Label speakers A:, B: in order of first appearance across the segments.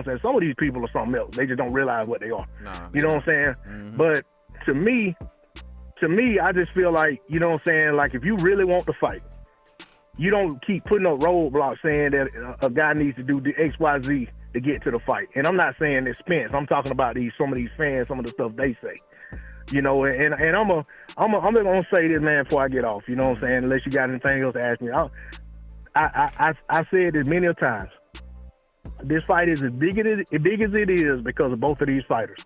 A: what I'm saying? Some of these people are something else. They just don't realize what they are. You know what I'm saying?
B: Mm-hmm.
A: But to me, I just feel like, you know what I'm saying, like if you really want to fight, you don't keep putting up roadblocks saying that a guy needs to do the X, Y, Z to get to the fight. And I'm not saying it's Spence. I'm talking about some of these fans, some of the stuff they say. You know, and I'm gonna say this, man, before I get off. You know what I'm saying? Unless you got anything else to ask me, I said this many a times. This fight is as big as it is because of both of these fighters.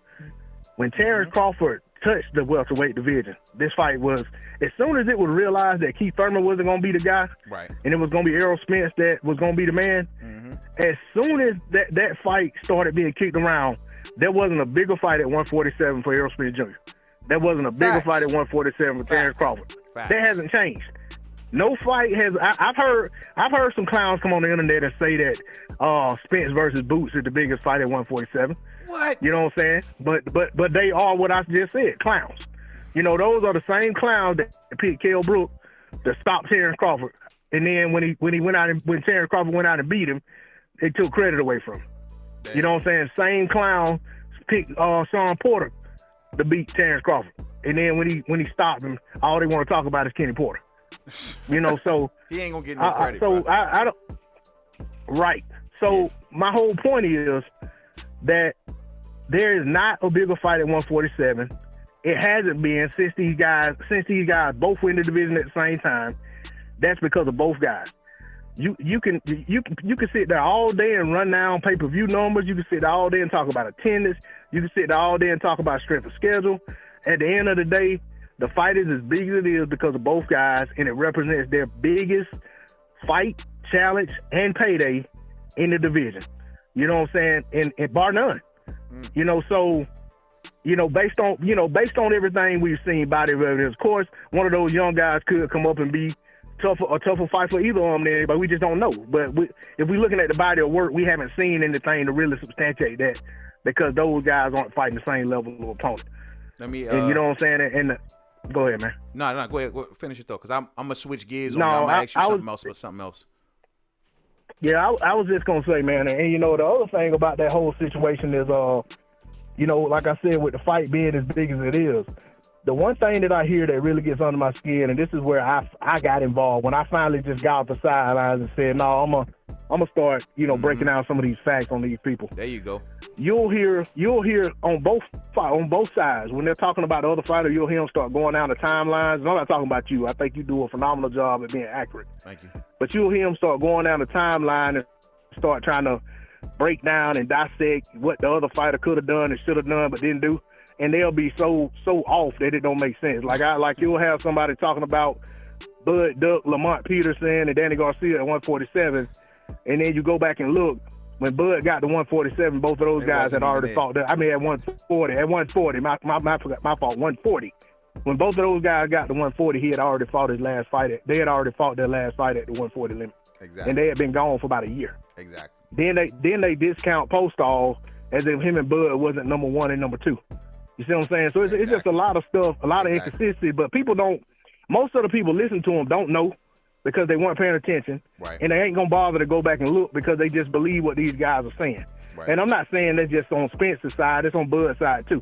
A: When Terrence Crawford touched the welterweight division, this fight was, as soon as it was realized that Keith Thurman wasn't going to be the guy,
B: right,
A: and it was going to be Errol Spence that was going to be the man, as soon as that fight started being kicked around, there wasn't a bigger fight at 147 for Errol Spence Jr. There wasn't a bigger fight at 147 for Terrence Crawford. That hasn't changed. No fight has. I've heard some clowns come on the internet and say that Spence versus Boots is the biggest fight at 147.
B: What?
A: You know what I'm saying? But they are what I just said, clowns. You know, those are the same clowns that picked Kell Brook to stop Terrence Crawford. And then when Terrence Crawford went out and beat him, they took credit away from him. Damn. You know what I'm saying? Same clown picked Sean Porter to beat Terrence Crawford. And then when he stopped him, all they want to talk about is Kenny Porter. You know, so
B: he ain't gonna get no credit.
A: I don't. Right. So my whole point is that there is not a bigger fight at 147. It hasn't been since these guys both win the division at the same time. That's because of both guys. You can sit there all day and run down pay-per-view numbers. You can sit there all day and talk about attendance. You can sit there all day and talk about strength of schedule. At the end of the day, the fight is as big as it is because of both guys, and it represents their biggest fight, challenge, and payday in the division. You know what I'm saying? And bar none. You know, so, you know, based on everything we've seen, body evidence, of course, one of those young guys could come up and be a tougher fight for either of them than anybody. We just don't know. But if we're looking at the body of work, we haven't seen anything to really substantiate that because those guys aren't fighting the same level of opponent.
B: Let me,
A: and you know what I'm saying? Go ahead, man.
B: No, go ahead. Finish it, though, because I'm going to switch gears on you. I'm going to ask you something else.
A: Yeah, I was just going to say, man, and you know, the other thing about that whole situation is, you know, like I said, with the fight being as big as it is, the one thing that I hear that really gets under my skin, and this is where I got involved, when I finally just got off the sidelines and said, no, I'm gonna start, you know, breaking down some of these facts on these people.
B: There you go.
A: You'll hear on both sides when they're talking about the other fighter. You'll hear them start going down the timelines. And I'm not talking about you. I think you do a phenomenal job at being accurate.
B: Thank you.
A: But you'll hear them start going down the timeline and start trying to break down and dissect what the other fighter could have done and should have done but didn't do. And they'll be so off that it don't make sense. Like you'll have somebody talking about Bud Duck, Lamont Peterson, and Danny Garcia at 147, and then you go back and look. When Bud got to 147, both of those guys had already fought. At 140. At 140, my fault. 140. When both of those guys got to 140, he had already fought his last fight. They had already fought their last fight at the 140 limit.
B: Exactly.
A: And they had been gone for about a year.
B: Exactly.
A: Then they discount Postall as if him and Bud wasn't number one and number two. You see what I'm saying? So it's just a lot of stuff, a lot of inconsistency. But people don't. Most of the people listen to them don't know, because they weren't paying attention,
B: right,
A: and they ain't gonna bother to go back and look because they just believe what these guys are saying.
B: Right.
A: And I'm not saying that's just on Spence's side; it's on Bud's side too.